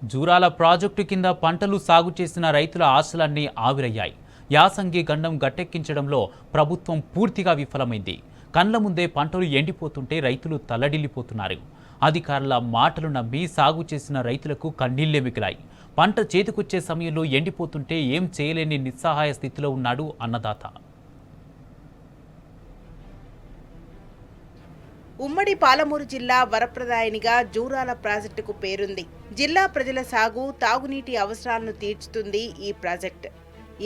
Jurala project కింద పంటలు సాగు చేసిన రైతుల ఆశలన్నీ ఆవిరయ్యాయి. యాసంగి గండం గట్టెక్కించడంలో ప్రభుత్వం పూర్తిగా విఫలమైంది. కండ్ల ముందే పంటలు ఎండిపోతుంటే రైతులు తల్లడిల్లిపోతున్నారు. అధికారుల మాటలు నమ్మి సాగు చేసిన రైతులకు కన్నీళ్లే మిగిలాయి. పంట చేతికొచ్చే సమయంలో ఎండిపోతుంటే ఏం చేయలేని నిస్సహాయ స్థితిలో ఉన్నాడు అన్నదాత. ఉమ్మడి పాలమూరు జిల్లా వరప్రదాయనిగా జూరాల ప్రాజెక్టుకు పేరుంది. జిల్లా ప్రజల సాగు, తాగునీటి అవసరాలను తీర్చుతుంది ఈ ప్రాజెక్టు.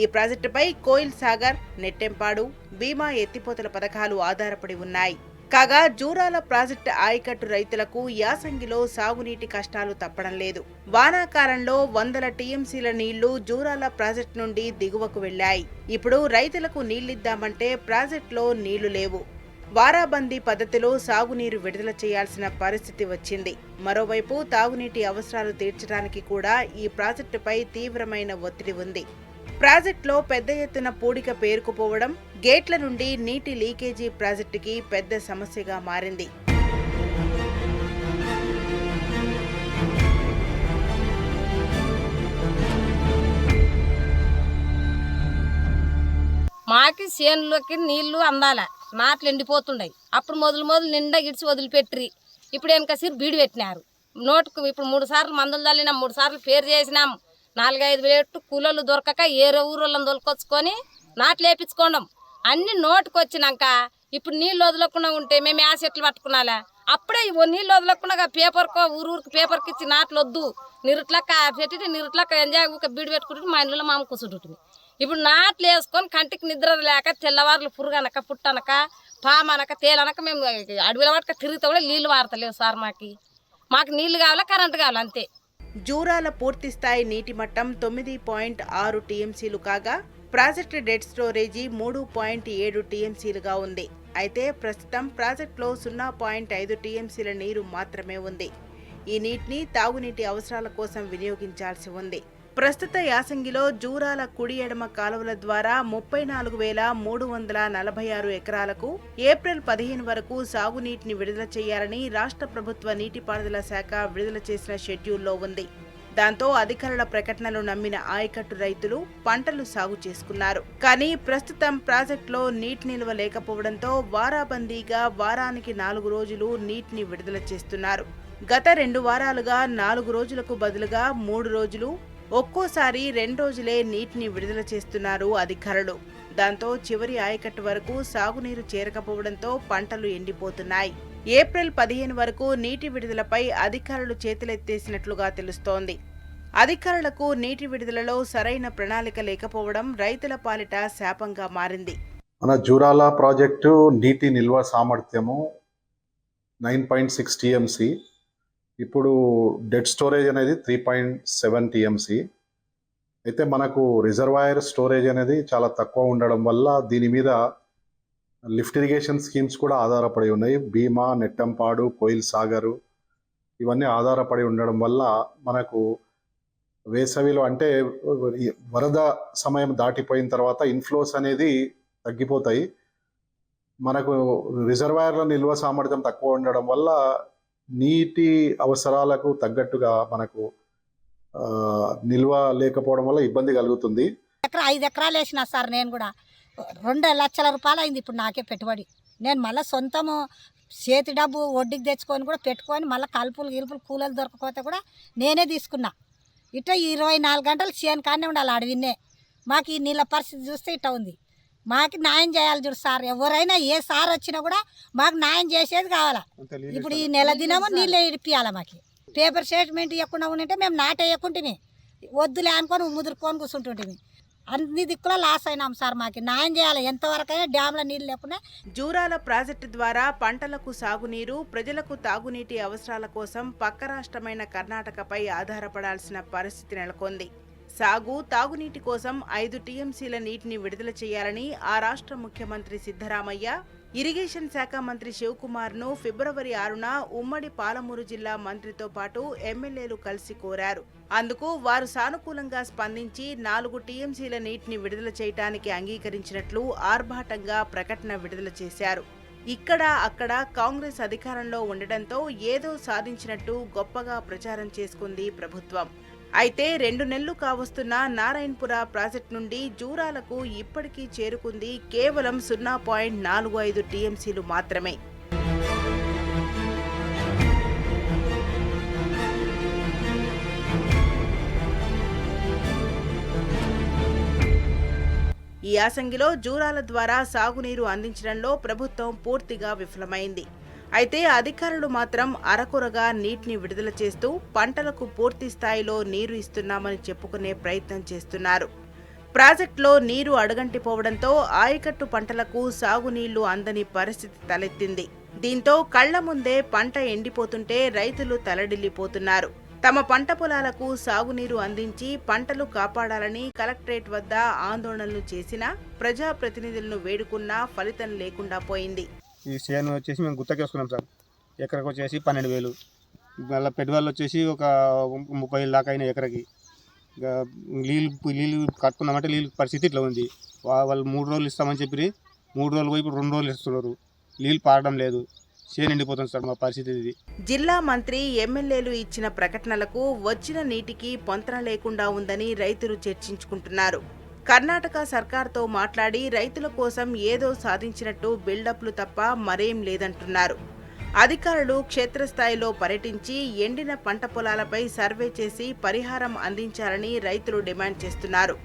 ఈ ప్రాజెక్టుపై కోయిల్ సాగర్, నెట్టెంపాడు, భీమా ఎత్తిపోతల పథకాలు ఆధారపడి ఉన్నాయి. కాగా జూరాల ప్రాజెక్టు ఆయకట్టు రైతులకు యాసంగిలో సాగునీటి కష్టాలు తప్పడం లేదు. వానాకాలంలో వందల టీఎంసీల నీళ్లు జూరాల ప్రాజెక్టు నుండి దిగువకు వెళ్లాయి. ఇప్పుడు రైతులకు నీళ్లిద్దామంటే ప్రాజెక్టులో నీళ్లు లేవు. వారాబందీ పద్ధతిలో సాగునీరు విడుదల చేయాల్సిన పరిస్థితి వచ్చింది. మరోవైపు తాగునీటి అవసరాలు తీర్చడానికి కూడా ఈ ప్రాజెక్టుపై తీవ్రమైన ఒత్తిడి ఉంది. ప్రాజెక్టులో పెద్ద ఎత్తున పూడిక పేరుకుపోవడం, గేట్ల నుండి నీటి లీకేజీ ప్రాజెక్టుకి పెద్ద సమస్యగా మారింది. మాకి చేనులోకి నీళ్లు అందాల, నాట్లు ఎండిపోతుండయి. అప్పుడు మొదలు నిండా ఇడిచి వదిలిపెట్టిరి. ఇప్పుడు వెనకసిరి బీడు పెట్టినారు. నోటుకు ఇప్పుడు 3 సార్లు మందులు చల్లినాం, 3 సార్లు పేరు చేసినాం. 4-5 వేలు కూలర్లు దొరకక ఏరే ఊరోళ్ళని దొరకొచ్చుకొని నాట్లు వేపించుకోండం. అన్ని నోటుకు వచ్చినాక ఇప్పుడు నీళ్ళు వదలకుండా ఉంటే మేము యాసెట్లు పట్టుకున్నాలా? అప్పుడే నీళ్ళు వదలకుండా పేపర్కో ఊరికి పేపర్కి ఇచ్చి నాట్లు వద్దు నిరుట్లక్క పెట్టి నిరుట్లక్క ఎంజాయ్ బీడు పెట్టుకుంటే మా ఇంట్లో మామ కూర్చుంటుంది. ఇప్పుడు నాట్లు వేసుకొని కంటికి నిద్ర లేక తెల్లవారులు పురుగనక పుట్టనక పామనక తేలనక మేము అడవిల పట్టుక తిరిగితే కూడా నీళ్లు వారతలేవు సార్. మాకు నీళ్లు కావాలా, కరెంటు కావాలి, అంతే. జూరాల పూర్తిస్థాయి నీటి మట్టం 9.6 టీఎంసీలు కాగా ప్రాజెక్టు డెడ్ స్టోరేజీ 3.7 టీఎంసీలుగా ఉంది. అయితే ప్రస్తుతం ప్రాజెక్టులో 0.5 టీఎంసీల నీరు మాత్రమే ఉంది. ఈ నీటిని తాగునీటి అవసరాల కోసం వినియోగించాల్సి ఉంది. ప్రస్తుత యాసంగిలో జూరాల కుడి ఎడమ కాలువల ద్వారా 34,346 ఎకరాలకు ఏప్రిల్ 15 వరకు సాగునీటిని విడుదల చేయాలని రాష్ట్ర ప్రభుత్వ నీటిపారుదల శాఖ విడుదల చేసిన షెడ్యూల్లో ఉంది. దాంతో అధికారుల ప్రకటనలు నమ్మిన ఆయకట్టు రైతులు పంటలు సాగు చేసుకున్నారు. కానీ ప్రస్తుతం ప్రాజెక్టులో నీటి నిల్వ లేకపోవడంతో వారాబందీగా వారానికి 4 రోజులు నీటిని విడుదల చేస్తున్నారు. గత 2 వారాలుగా 4 రోజులకు బదులుగా 3 రోజులు, ఒక్కోసారి 2 రోజులే నీటిని విడుదల చేస్తున్నారు అధికారులు. దాంతో చివరి ఆయకట్టు వరకు సాగునీరు చేరకపోవడంతో పంటలు ఎండిపోతున్నాయి. ఏప్రిల్ 15 వరకు నీటి విడుదలపై అధికారులు చేతులెత్తేసినట్లుగా తెలుస్తోంది. అధికారులకు నీటి విడుదలలో సరైన ప్రణాళిక లేకపోవడం రైతుల పాలిట శాపంగా మారింది. మన జూరాల ప్రాజెక్టు నీటి నిల్వ సామర్థ్యము 9.6 టీఎంసీ. ఇప్పుడు డెడ్ స్టోరేజ్ అనేది 3.7 టీఎంసీ. అయితే మనకు రిజర్వాయర్ స్టోరేజ్ అనేది చాలా తక్కువ ఉండడం వల్ల దీని మీద లిఫ్ట్ ఇరిగేషన్ స్కీమ్స్ కూడా ఆధారపడి ఉన్నాయి. భీమా, నెట్టంపాడు, కోయిల్ సాగరు ఇవన్నీ ఆధారపడి ఉండడం వల్ల మనకు వేసవిలో అంటే వరద సమయం దాటిపోయిన తర్వాత ఇన్ఫ్లోస్ అనేది తగ్గిపోతాయి. మనకు రిజర్వాయర్ల నిల్వ సామర్థ్యం తక్కువ ఉండడం వల్ల నీటి అవసరాలకు తగ్గట్టుగా మనకు నిల్వ లేకపోవడం వల్ల ఇబ్బంది కలుగుతుంది. 5 ఎకరాలు వేసిన సార్, నేను కూడా 2 లక్షల రూపాయలు అయింది ఇప్పుడు నాకే పెట్టుబడి. నేను మళ్ళీ సొంతము చేతి డబ్బు వడ్డీకి తెచ్చుకొని కూడా పెట్టుకొని మళ్ళీ కలుపులు కూలలు దొరకకపోతే కూడా నేనే తీసుకున్నా. ఇట్లా 24 గంటలు చేను కానీ ఉండాలి అడవినే. మాకు ఈ నీళ్ళ పరిస్థితి చూస్తే ఇట్లా ఉంది. మాకు న్యాయం చేయాలి చూడు సార్. ఎవరైనా ఏ సార్ వచ్చినా కూడా మాకు న్యాయం చేసేది కావాలా. ఇప్పుడు ఈ నెల దినము నీళ్ళు ఇడిపియాలి. మాకు పేపర్ స్టేట్మెంట్ ఇవ్వకుండా ఉంటే మేము నాటేయకుంటే వద్దులే అనుకొని ముదురుకొని కూర్చుంటుంటే అన్ని దిక్కులో లాస్ అయినాం సార్. మాకు న్యాయం చేయాలి. ఎంతవరకైనా డ్యాంల నీళ్ళు లేకుండా. జూరాల ప్రాజెక్టు ద్వారా పంటలకు సాగునీరు, ప్రజలకు తాగునీటి అవసరాల కోసం పక్క రాష్ట్రమైన కర్ణాటకపై ఆధారపడాల్సిన పరిస్థితి నెలకొంది. సాగు, తాగునీటి కోసం 5 టీఎంసీల నీటిని విడుదల చేయాలని ఆ రాష్ట్ర ముఖ్యమంత్రి సిద్ధరామయ్య, ఇరిగేషన్ శాఖ మంత్రి శివకుమార్ను ఫిబ్రవరి 6న ఉమ్మడి పాలమూరు జిల్లా మంత్రితో పాటు ఎమ్మెల్యేలు కలిసి కోరారు. అందుకు వారు సానుకూలంగా స్పందించి 4 టీఎంసీల నీటిని విడుదల చేయడానికి అంగీకరించినట్లు ఆర్భాటంగా ప్రకటన విడుదల చేశారు. ఇక్కడ అక్కడ కాంగ్రెస్ అధికారంలో ఉండడంతో ఏదో సాధించినట్టు గొప్పగా ప్రచారం చేసుకుంది ప్రభుత్వం. అయితే 2 నెలలు కావస్తున్న నారాయణపుర ప్రాజెక్టు నుండి జూరాలకు ఇప్పటికీ చేరుకుంది కేవలం 0.45 టీఎంసీలు మాత్రమే. ఈ యాసంగిలో జూరాల ద్వారా సాగునీరు అందించడంలో ప్రభుత్వం పూర్తిగా విఫలమైంది. అయితే అధికారులు మాత్రం అరకొరగా నీటిని విడుదల చేస్తూ పంటలకు పూర్తి స్థాయిలో నీరు ఇస్తున్నామని చెప్పుకునే ప్రయత్నం చేస్తున్నారు. ప్రాజెక్టులో నీరు అడుగంటిపోవడంతో ఆయకట్టు పంటలకు సాగునీళ్లు అందని పరిస్థితి తలెత్తింది. దీంతో కళ్ల ముందే పంట ఎండిపోతుంటే రైతులు తలడిల్లిపోతున్నారు. తమ పంట పొలాలకు సాగునీరు అందించి పంటలు కాపాడాలని కలెక్టరేట్ వద్ద ఆందోళనలు చేసినా ప్రజాప్రతినిధులను వేడుకున్నా ఫలితం లేకుండా పోయింది. ఈ చేను వచ్చేసి మేము గుత్తకేసుకున్నాం సార్. ఎకరకు వచ్చేసి 12,000. మళ్ళీ పెట్టుబడులు వచ్చేసి ఒక 30,000 దాకా అయిన ఎకరకి. ఇక నీళ్ళు కట్టుకున్నామంటే నీళ్ళు పరిస్థితి ఇట్లా ఉంది. వాళ్ళు 3 రోజులు ఇస్తామని చెప్పి 3 రోజులు పోయి ఇప్పుడు 2 రోజులు ఇస్తున్నారు. నీళ్ళు పారడం లేదు. చేను ఎండిపోతుంది సార్ మా పరిస్థితి ఇది. జిల్లా మంత్రి, ఎమ్మెల్యేలు ఇచ్చిన ప్రకటనలకు వచ్చిన నీటికి పొంతన లేకుండా ఉందని రైతులు చర్చించుకుంటున్నారు. కర్ణాటక సర్కార్తో మాట్లాడి రైతుల కోసం ఏదో సాధించినట్టు బిల్డప్లు తప్ప మరేం లేదంటున్నారు. అధికారులు క్షేత్రస్థాయిలో పర్యటించి ఎండిన పంట పొలాలపై సర్వే చేసి పరిహారం అందించాలని రైతులు డిమాండ్ చేస్తున్నారు.